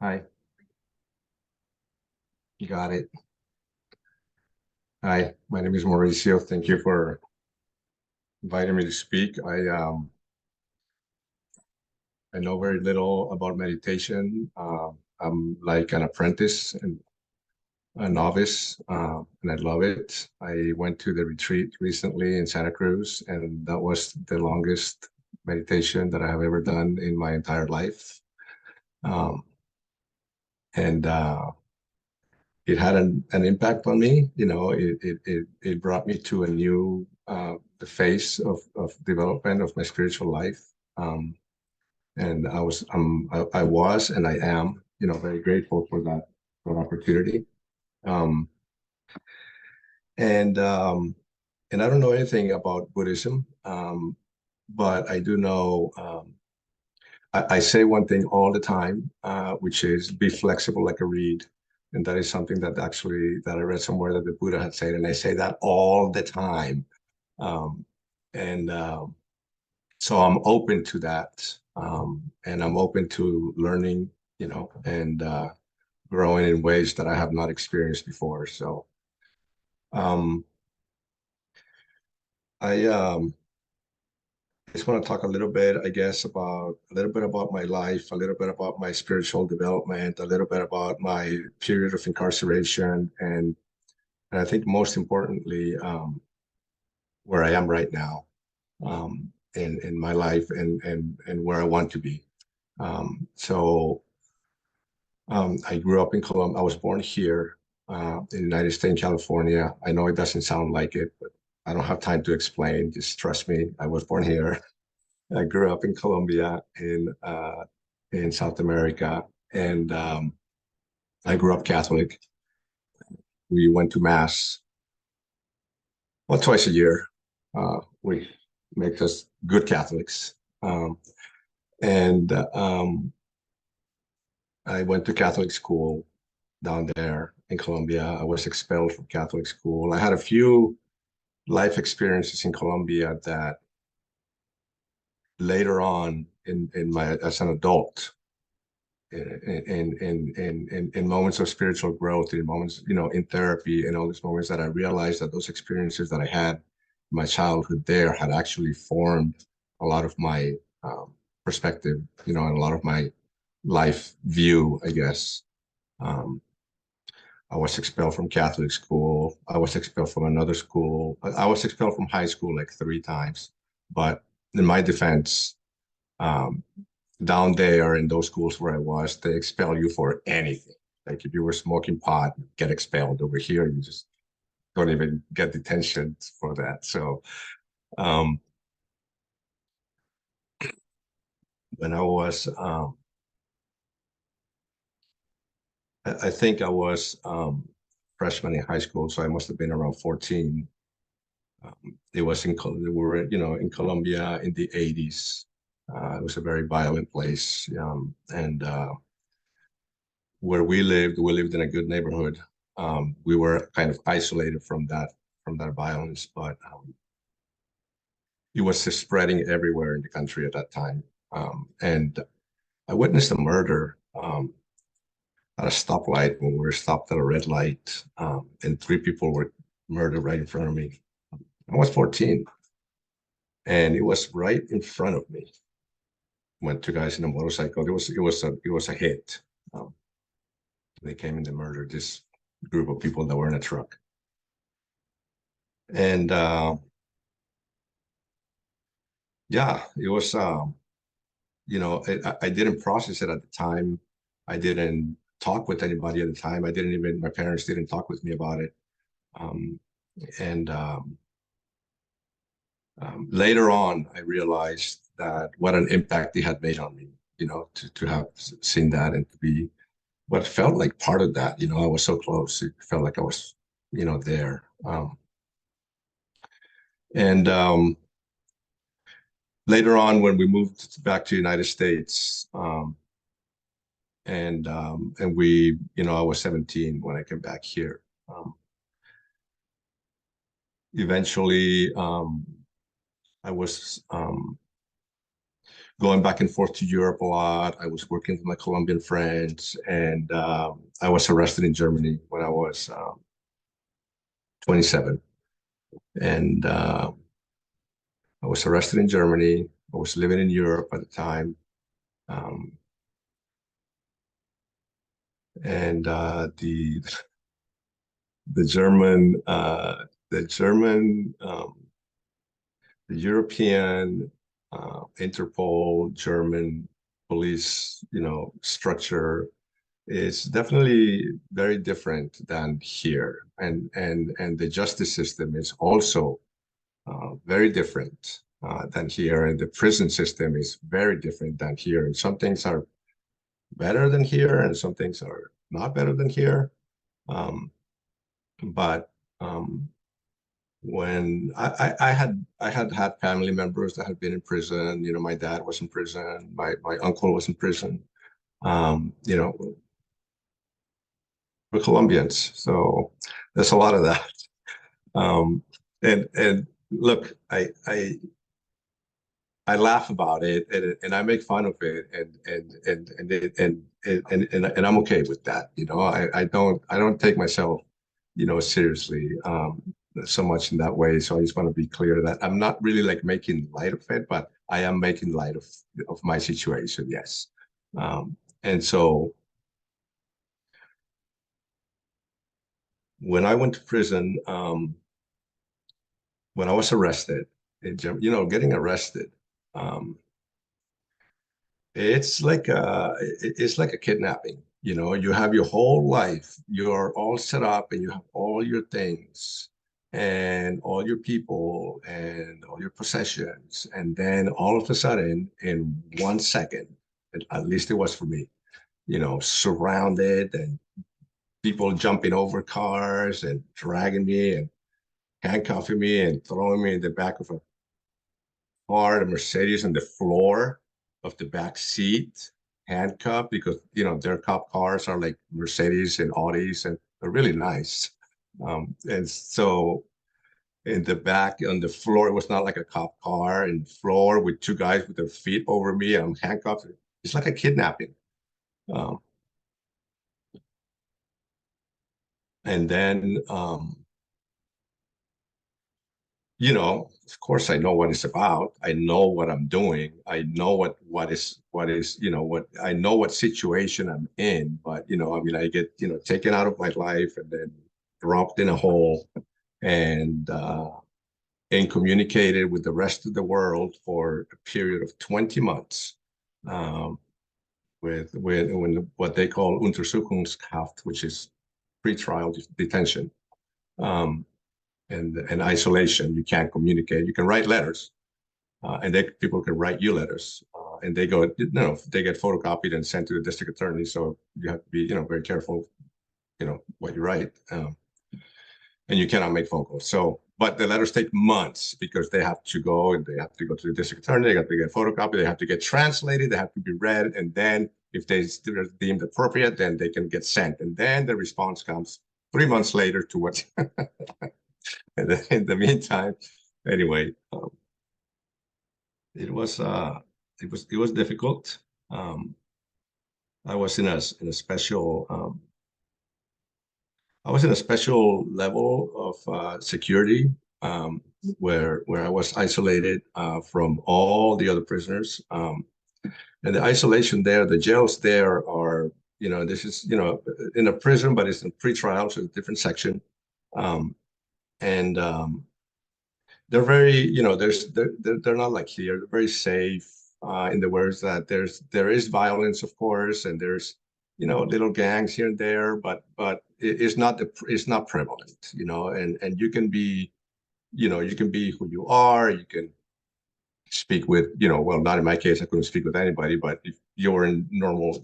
Hi, you got it. Hi, my name is Mauricio. Thank you for inviting me to speak. I know very little about meditation. I'm like an apprentice and a novice, and I love it. I went to the retreat recently in Santa Cruz, and that was the longest meditation that I have ever done in my entire life. Um, and it had an impact on me. It brought me to a new the phase of development of my spiritual life. Um, and I was and I am, very grateful for that opportunity. Um, and and I don't know anything about Buddhism, but I do know. I say one thing all the time, which is be flexible like a reed. And that is something that I read somewhere that the Buddha had said, and I say that all the time. Um, and So I'm open to that, and I'm open to learning, and growing in ways that I have not experienced before. So um, I just want to talk a little bit, I guess, about a little bit about my life, a little bit about my spiritual development, a little bit about my period of incarceration, and I think most importantly, where I am right now, in my life and where I want to be. I grew up in Colombia. I was born here in the United States, in California. I know it doesn't sound like it, but I don't have time to explain. Just trust me. I was born here. I grew up in Colombia in South America, and I grew up Catholic. We went to mass well twice a year. We make us good Catholics, and I went to Catholic school down there in Colombia. I was expelled from Catholic school. I had a few life experiences in Colombia that later on in my as an adult in moments of spiritual growth, in moments, in therapy and all these moments that I realized that those experiences that I had in my childhood there had actually formed a lot of my perspective, and a lot of my life view, I guess. Um, I was expelled from Catholic school. I was expelled from another school. I was expelled from high school like three times. But in my defense, um, down there in those schools where I was, they expel you for anything. Like if you were smoking pot, you get expelled. Over here, you just don't even get detention for that. So um, when I was, I think I was freshman in high school, so I must have been around 14. It was we were, in Colombia in the 80s. It was a very violent place. And Where we lived in a good neighborhood. We were kind of isolated from that violence, but it was just spreading everywhere in the country at that time. And I witnessed a murder at a stoplight when we were stopped at a red light, and three people were murdered right in front of me. I was 14, and it was right in front of me. Went two guys in a motorcycle. It was a hit. Um, they came and they murdered this group of people that were in a truck. And Yeah, it was. I didn't process it at the time. I didn't talk with anybody at the time. I didn't even. My parents didn't talk with me about it. Um, and Later on, I realized that what an impact it had made on me. To have seen that and to be what felt like part of that. I was so close. It felt like I was, there. And Later on, when we moved back to the United States, and I was 17 when I came back here. Eventually, I was going back and forth to Europe a lot. I was working with my Colombian friends, and I was arrested in Germany when I was 27. And I was arrested in Germany. I was living in Europe at the time. Um, and the German, the German, the European Interpol German police, structure is definitely very different than here, and the justice system is also very different than here, and the prison system is very different than here. And some things are better than here, and some things are not better than here. Um, but when I had family members that had been in prison. My dad was in prison. My uncle was in prison. You know, we're Colombians, so there's a lot of that. Um, and look, I laugh about it, and I make fun of it, and I'm okay with that. I don't take myself, seriously, so much in that way. So I just want to be clear that I'm not really like making light of it, but I am making light of my situation. Yes. And so when I went to prison, when I was arrested, getting arrested. Um, it's like a kidnapping. You have your whole life. You're all set up and you have all your things and all your people and all your possessions. And then all of a sudden, in 1 second, at least it was for me, surrounded and people jumping over cars and dragging me and handcuffing me and throwing me in the back of a car, the Mercedes on the floor of the back seat, handcuffed because their cop cars are like Mercedes and Audis and they're really nice. And so in the back on the floor, it was not like a cop car, in the floor with two guys with their feet over me. I'm handcuffed. It's like a kidnapping. Um, and then of course, I know what it's about. I know what I'm doing. I know what I know what situation I'm in. But I mean, I get taken out of my life and then dropped in a hole and incommunicated with the rest of the world for a period of 20 months, um, with when what they call Untersuchungshaft, which is pretrial detention. Um, and isolation. You can't communicate. You can write letters, and people can write you letters, and they go, they get photocopied and sent to the district attorney. So you have to be, very careful, what you write, and you cannot make phone calls. So, but the letters take months because they have to go and they have to go to the district attorney. They have to get photocopied. They have to get translated. They have to be read, and then if they are deemed appropriate, then they can get sent, and then the response comes 3 months later to what. In the meantime, anyway, it was difficult. I was in a special I was in a special level of security, where I was isolated from all the other prisoners. And the isolation there, the jails there are, this is, in a prison, but it's a pretrial, so it's a different section. Um, and they're very, they're not like here. They're very safe, in the words that there is violence, of course, and there's little gangs here and there, but it's not prevalent, and you can be who you are. You can speak with, well, not in my case, I couldn't speak with anybody, but if you're in normal,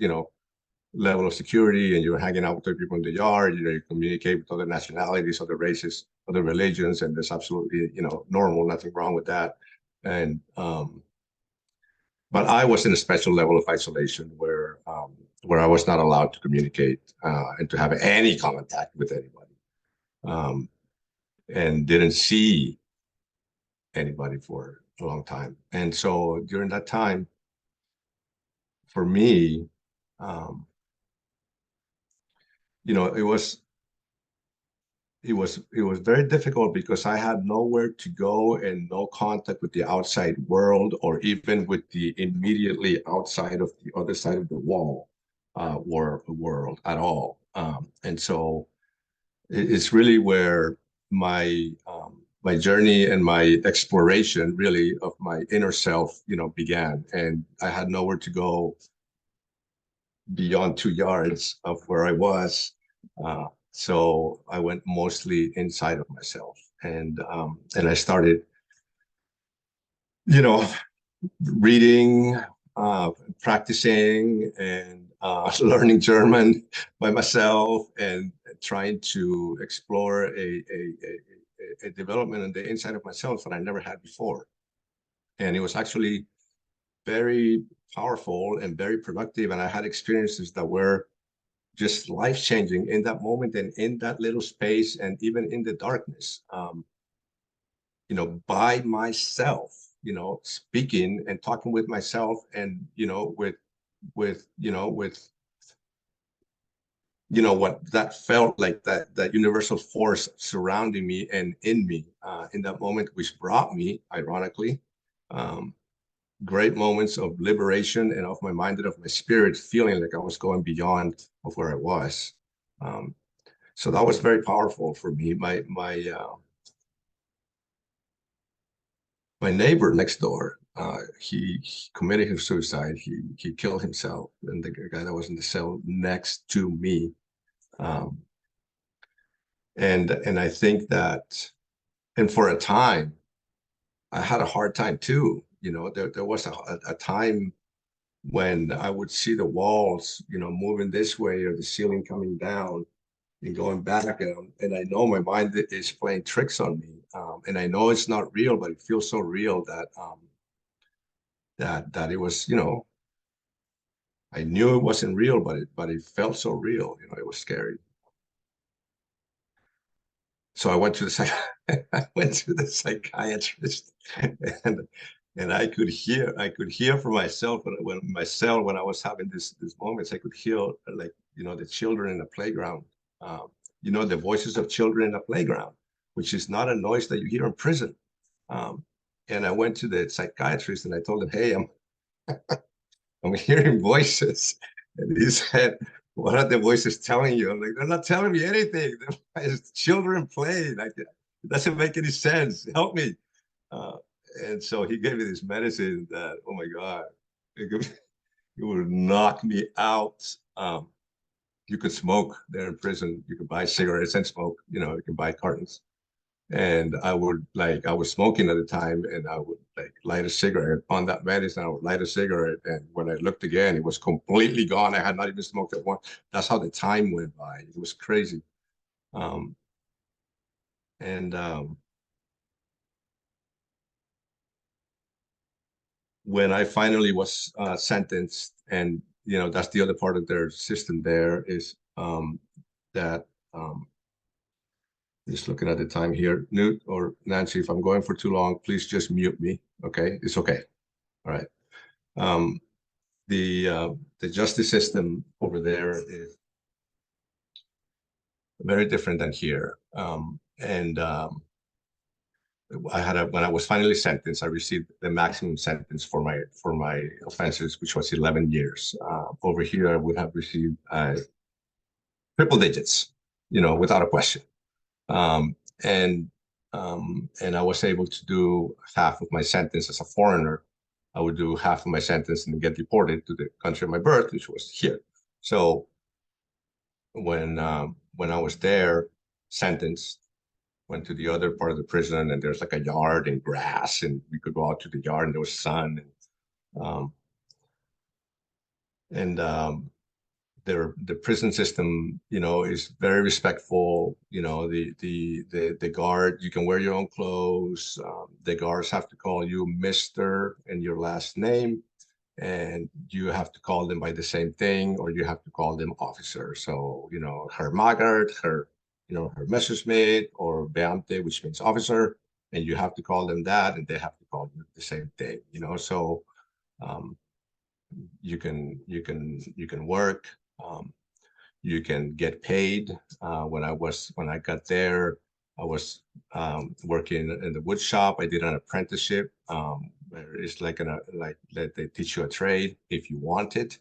level of security and you're hanging out with other people in the yard, you communicate with other nationalities, other races, other religions, and there's absolutely, normal, nothing wrong with that. And but I was in a special level of isolation where I was not allowed to communicate and to have any contact with anybody, um, and didn't see anybody for a long time. And so during that time, for me, um, you know, it was very difficult because I had nowhere to go and no contact with the outside world or even with the immediately outside of the other side of the wall world at all. And so it's really where my journey and my exploration really of my inner self, began. And I had nowhere to go beyond 2 yards of where I was. So I went mostly inside of myself, and I started, you know, reading, practicing, and learning German by myself, and trying to explore a development on the inside of myself that I never had before. And it was actually very powerful and very productive. And I had experiences that were just life changing in that moment and in that little space and even in the darkness, by myself, speaking and talking with myself, and, with what that felt like, that universal force surrounding me and in me in that moment, which brought me, ironically, um, great moments of liberation and of my mind and of my spirit, feeling like I was going beyond of where I was. Um, so that was very powerful for me. My neighbor next door, he committed his suicide. He killed himself, and the guy that was in the cell next to me. Um, and I think that, and for a time, I had a hard time too. There was a time when I would see the walls, moving this way or the ceiling coming down and going back, and I know my mind is playing tricks on me, and I know it's not real, but it feels so real that it was, I knew it wasn't real, but it felt so real, it was scary. So I went to the I went to the psychiatrist, and I could hear for myself when I was having these moments. I could hear, like, the children in the playground, um, the voices of children in the playground, which is not a noise that you hear in prison. Um, and I went to the psychiatrist and I told him, hey, I'm hearing voices. And he said, what are the voices telling you? I'm like, they're not telling me anything. It's children playing. Like, it doesn't make any sense. Help me. Uh, and so he gave me this medicine that, oh my God, it would knock me out. You could smoke there in prison. You could buy cigarettes and smoke. You can buy cartons. And I was smoking at the time, and I would like light a cigarette on that medicine. I would light a cigarette, and when I looked again, it was completely gone. I had not even smoked it once. That's how the time went by. It was crazy. Um, and When I finally was sentenced, and that's the other part of their system there is that just looking at the time here, Newt or Nancy, if I'm going for too long, please just mute me. Okay, it's okay. All right. Um, the justice system over there is very different than here. And when I was finally sentenced, I received the maximum sentence for my offenses, which was 11 years. Over here, I would have received triple digits, without a question. Um, and and I was able to do half of my sentence as a foreigner. I would do half of my sentence and get deported to the country of my birth, which was here. So when I was there, sentenced, went to the other part of the prison, and there's like a yard and grass, and we could go out to the yard, and there was sun, um, and the prison system, is very respectful. The guard, you can wear your own clothes. The guards have to call you Mister and your last name, and you have to call them by the same thing, or you have to call them officer. So, Herr Magard, her Messerschmitt, or Beamte, which means officer, and you have to call them that, and they have to call you the same thing. So um, you can work, you can get paid. When I got there, I was working in the wood shop. I did an apprenticeship. Where it's like that they teach you a trade if you want it,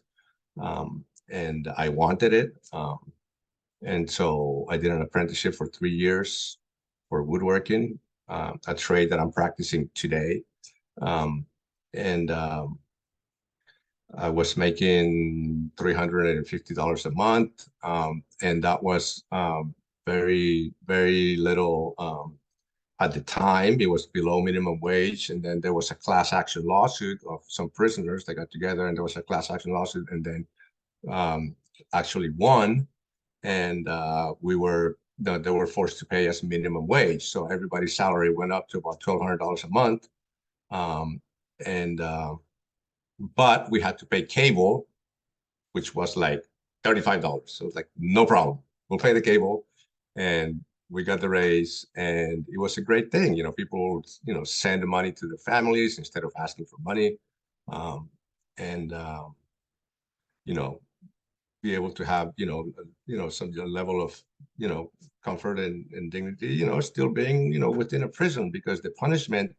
and I wanted it. And so I did an apprenticeship for 3 years for woodworking, a trade that I'm practicing today. Um, and I was making $350 a month. And that was very little at the time. It was below minimum wage. And then there was a class action lawsuit of some prisoners that got together, and there was a class action lawsuit, and then actually won. And they were forced to pay us minimum wage. So everybody's salary went up to about $1,200 a month. Um, and But we had to pay cable, which was like $35. So it's like, no problem. We'll pay the cable. And we got the raise, and it was a great thing. People would, send the money to their families instead of asking for money. Um, and, you know, be able to have, some level of, comfort and dignity, still being, within a prison, because the punishment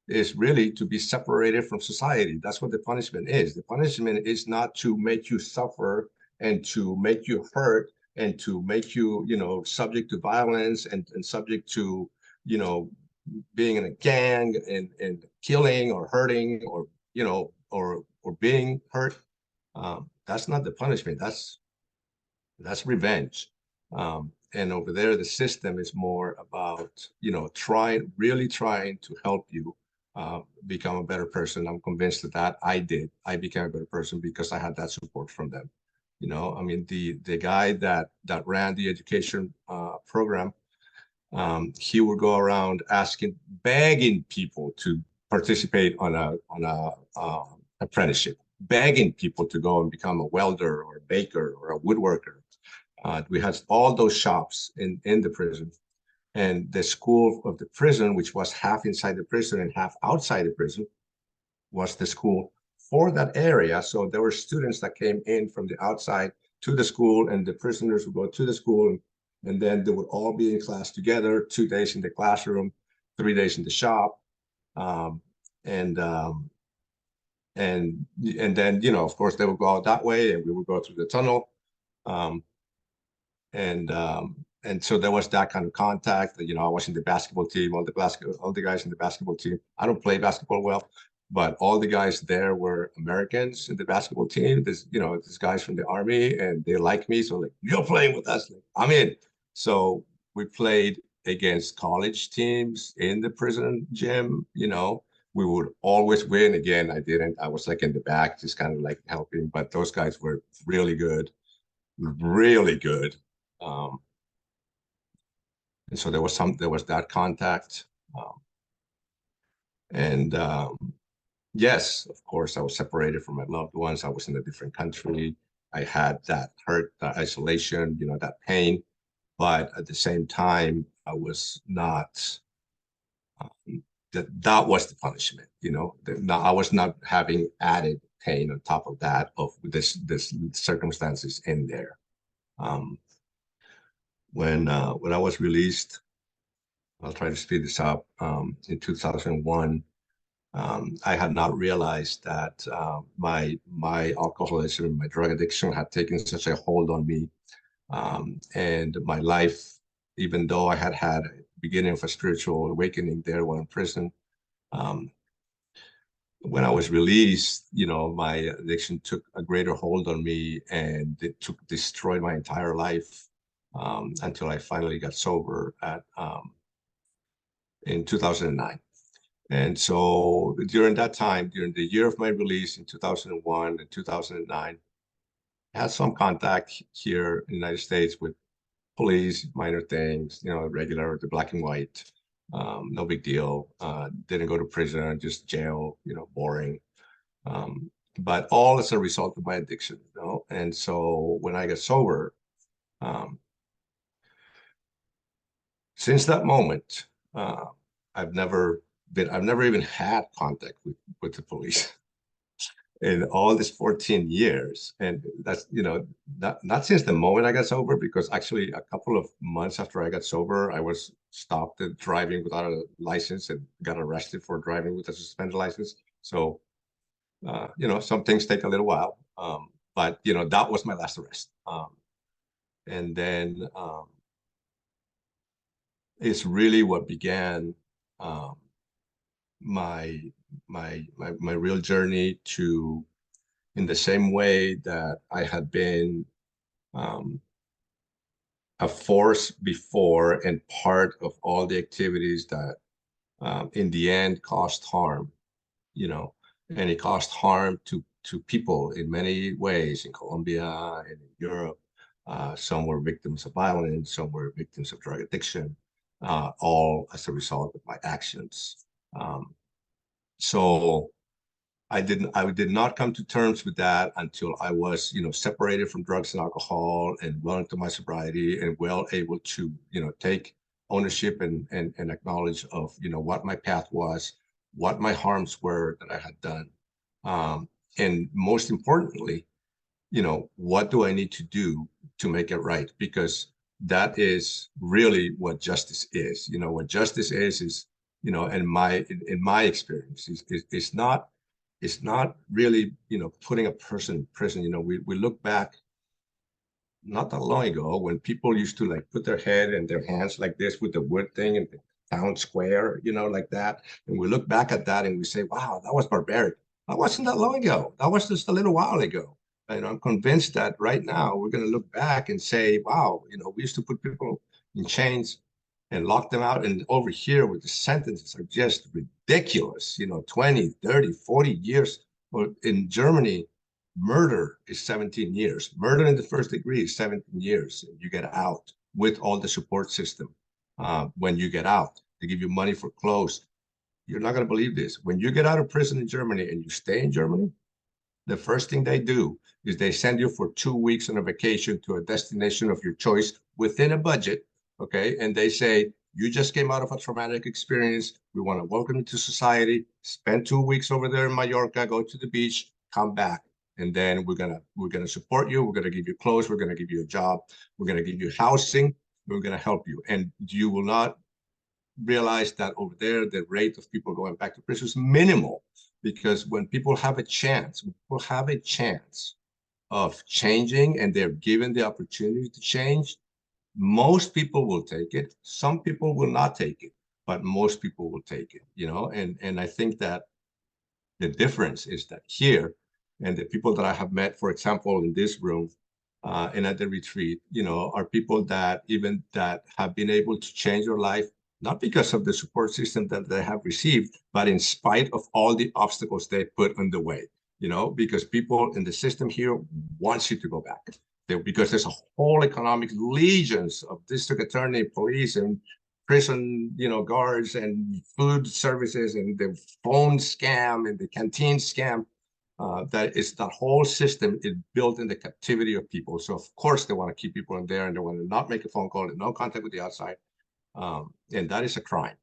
is really to be separated from society. That's what the punishment is. The punishment is not to make you suffer and to make you hurt and to make you, subject to violence and subject to, you know, being in a gang and killing or hurting or, or being hurt. That's not the punishment. That's revenge. And over there, the system is more about, really trying to help you become a better person. I'm convinced that I did. I became a better person because I had that support from them. I mean, the guy that ran the education program, he would go around begging people to participate on a apprenticeship, begging people to go and become a welder or a baker or a woodworker. We had all those shops in the prison, and the school of the prison, which was half inside the prison and half outside the prison, was the school for that area. So there were students that came in from the outside to the school, and the prisoners would go to the school, and then they would all be in class together, 2 days in the classroom, 3 days in the shop. Um, and and and then, of course, they would go out that way, and we would go through the tunnel. Um, and so there was that kind of contact. I was in the basketball team. All the guys in the basketball team. I don't play basketball well, but all the guys there were Americans in the basketball team. These guys from the army, and they like me. So, like, you're playing with us, like, I'm in. So we played against college teams in the prison gym. We would always win. Again, I didn't. I was like in the back, just kind of like helping. But those guys were really good, really good. Um, and so there was that contact. Um, and Yes, of course, I was separated from my loved ones. I was in a different country. I had that hurt, that isolation, that pain. But at the same time, I was not, that was the punishment, I was not having added pain on top of that, of this circumstances in there. Um, when I was released, I'll try to speed this up. In 2001, I had not realized that my alcoholism and my drug addiction had taken such a hold on me, and my life. Even though I had a beginning of a spiritual awakening there while in prison, um, when I was released, my addiction took a greater hold on me, and it destroyed my entire life, until I finally got sober in 2009. And so during that time, during the year of my release in 2001 and 2009, I had some contact here in the United States with police, minor things, regular, the black and white, no big deal. Didn't go to prison, just jail, boring. But all as a result of my addiction, And so when I got sober, um, since that moment, uh, I've never even had contact with the police. in all these 14 years. And that's, not since the moment I got sober, because actually a couple of months after I got sober, I was stopped at driving without a license and got arrested for driving with a suspended license. So, some things take a little while. But, that was my last arrest. And then it's really what began um, my real journey to, in the same way that I had been um, a force before and part of all the activities that in the end caused harm, you know, and it caused harm to people in many ways in Colombia and in Europe. Some were victims of violence, some were victims of drug addiction, all as a result of my actions. So I did not come to terms with that until I was, separated from drugs and alcohol and well into my sobriety and well able to, take ownership and acknowledge of, what my path was, what my harms were that I had done. And most importantly, what do I need to do to make it right? Because that is really what justice is. What justice is, in my experience, it's not really, putting a person in prison. We look back not that long ago when people used to like put their head and their hands like this with the wood thing in the town square, like that. And we look back at that and we say, wow, that was barbaric. That wasn't that long ago. That was just a little while ago. And I'm convinced that right now we're going to look back and say, wow, we used to put people in chains and lock them out. And over here with the sentences are just ridiculous, 20, 30, 40 years. Well, in Germany, murder is 17 years. Murder in the first degree is 17 years. You get out with all the support system. When you get out, they give you money for clothes. You're not going to believe this. When you get out of prison in Germany and you stay in Germany, the first thing they do is they send you for 2 weeks on a vacation to a destination of your choice within a budget. Okay. And they say, you just came out of a traumatic experience. We want to welcome you to society. Spend 2 weeks over there in Mallorca, go to the beach, come back. And then we're gonna support you. We're gonna give you clothes. We're gonna give you a job. We're gonna give you housing. We're gonna help you. And you will not realize that over there, the rate of people going back to prison is minimal, because when people have a chance, of changing and they're given the opportunity to change, most people will take it. Some people will not take it, but most people will take it, and I think that the difference is that here, and the people that I have met, for example, in this room and at the retreat, are people that even that have been able to change their life, not because of the support system that they have received, but in spite of all the obstacles they put on the way, because people in the system here wants you to go back. Because there's a whole economic legions of district attorney, police, and prison, guards and food services and the phone scam and the canteen scam. That whole system is built in the captivity of people. So of course they want to keep people in there and they want to not make a phone call and no contact with the outside. And that is a crime.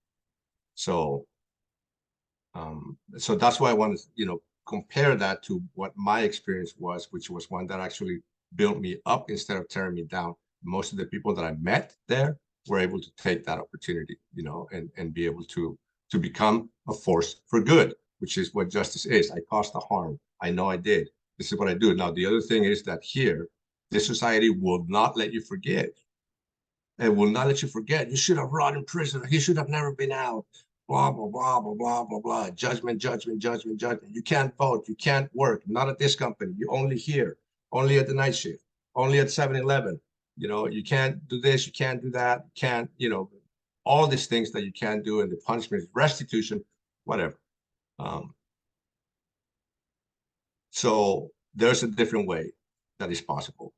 So that's why I want to, compare that to what my experience was, which was one that actually built me up instead of tearing me down. Most of the people that I met there were able to take that opportunity, and be able to become a force for good, which is what justice is. I caused the harm. I know I did. This is what I do. Now, the other thing is that here, this society will not let you forgive. It will not let you forget. You should have rotted in prison. He should have never been out. Blah, blah, blah, blah, blah, blah, blah. Judgment, judgment, judgment, judgment. You can't vote. You can't work. Not at this company. You only here. Only at the night shift. Only at 7-Eleven. You can't do this. You can't do that. You can't, all these things that you can't do. And the punishment is restitution, whatever. So there's a different way that is possible.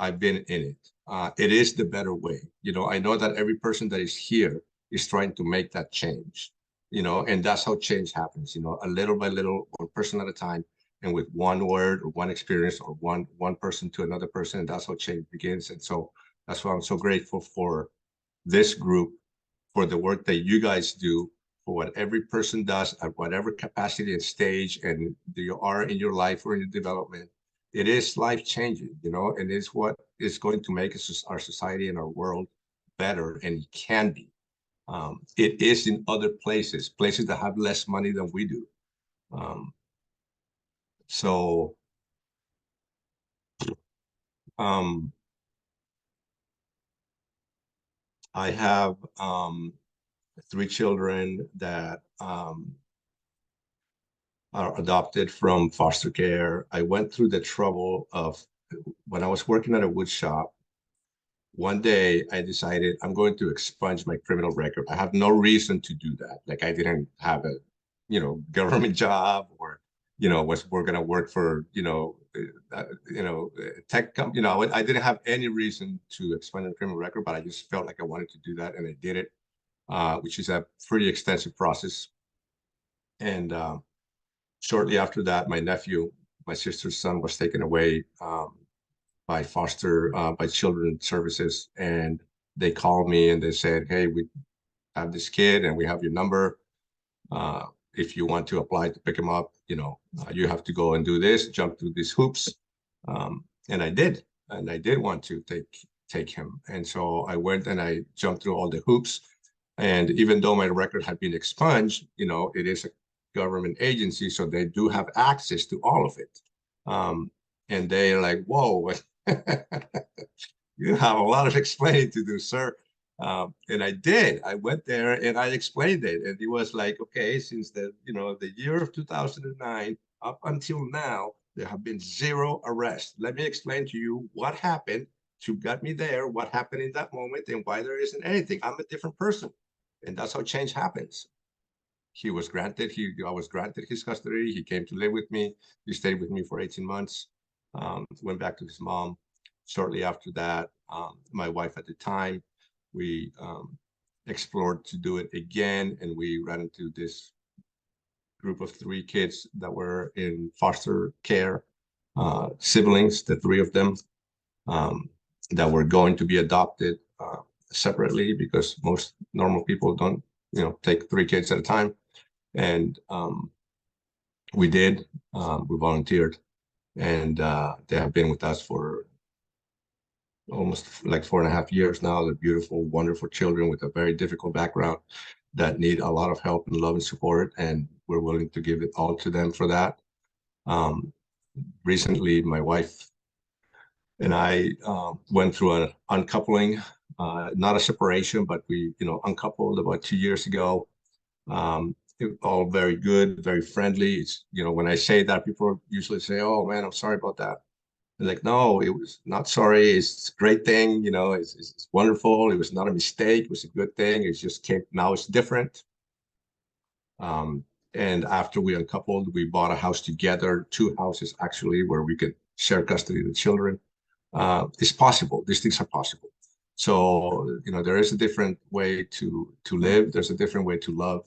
I've been in it. It is the better way. I know that every person that is here is trying to make that change, and that's how change happens, a little by little, one person at a time, and with one word or one experience or one person to another person, and that's how change begins. And so that's why I'm so grateful for this group, for the work that you guys do, for what every person does at whatever capacity and stage and you are in your life or in your development, it is life changing, you know, and it's what is going to make us, our society and our world better, and it can be. It is in other places that have less money than we do. Um, so um, I have 3 children that are adopted from foster care. I went through the trouble of, when I was working at a wood shop, one day I decided I'm going to expunge my criminal record. I have no reason to do that. Like I didn't have a, government job, or, was we're going to work for, tech company. I didn't have any reason to expunge the criminal record, but I just felt like I wanted to do that, and I did it, which is a pretty extensive process. And shortly after that, my nephew, my sister's son, was taken away by children's services, and they called me and they said, "Hey, we have this kid, and we have your number. If you want to apply to pick him up, you have to go and do this, jump through these hoops." And I did, want to take him, and so I went and I jumped through all the hoops. And even though my record had been expunged, it is a government agency, so they do have access to all of it. And they're like, "Whoa, you have a lot of explaining to do, sir." And I did. I went there and I explained it. And he was like, "Okay, since the year of 2009 up until now, there have been 0 arrests. Let me explain to you what happened to get me there, what happened in that moment, and why there isn't anything. I'm a different person." And that's how change happens. I was granted his custody. He came to live with me. He stayed with me for 18 months, went back to his mom. Shortly after that, my wife at the time, we explored to do it again, and we ran into this group of 3 kids that were in foster care, siblings, the 3 of them, that were going to be adopted separately, because most normal people don't, take 3 kids at a time. And we did. We volunteered, and they have been with us for almost like 4.5 years now. They're beautiful, wonderful children with a very difficult background that need a lot of help and love and support, and we're willing to give it all to them for that. Recently, my wife and I went through an uncoupling, not a separation, but we, uncoupled about 2 years ago. All very good, very friendly. It's, when I say that, people usually say, "Oh man, I'm sorry about that." And like, no, it was not sorry. It's a great thing. It's wonderful. It was not a mistake. It was a good thing. It's just now it's different. And after we uncoupled, we bought a house together, 2 houses actually, where we could share custody of the children. It's possible. These things are possible. So, there is a different way to live. There's a different way to love.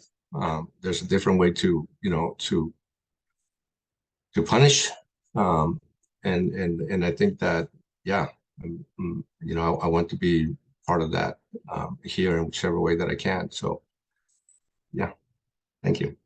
There's a different way to punish. And I think that, yeah, I want to be part of that here in whichever way that I can. So, yeah, thank you.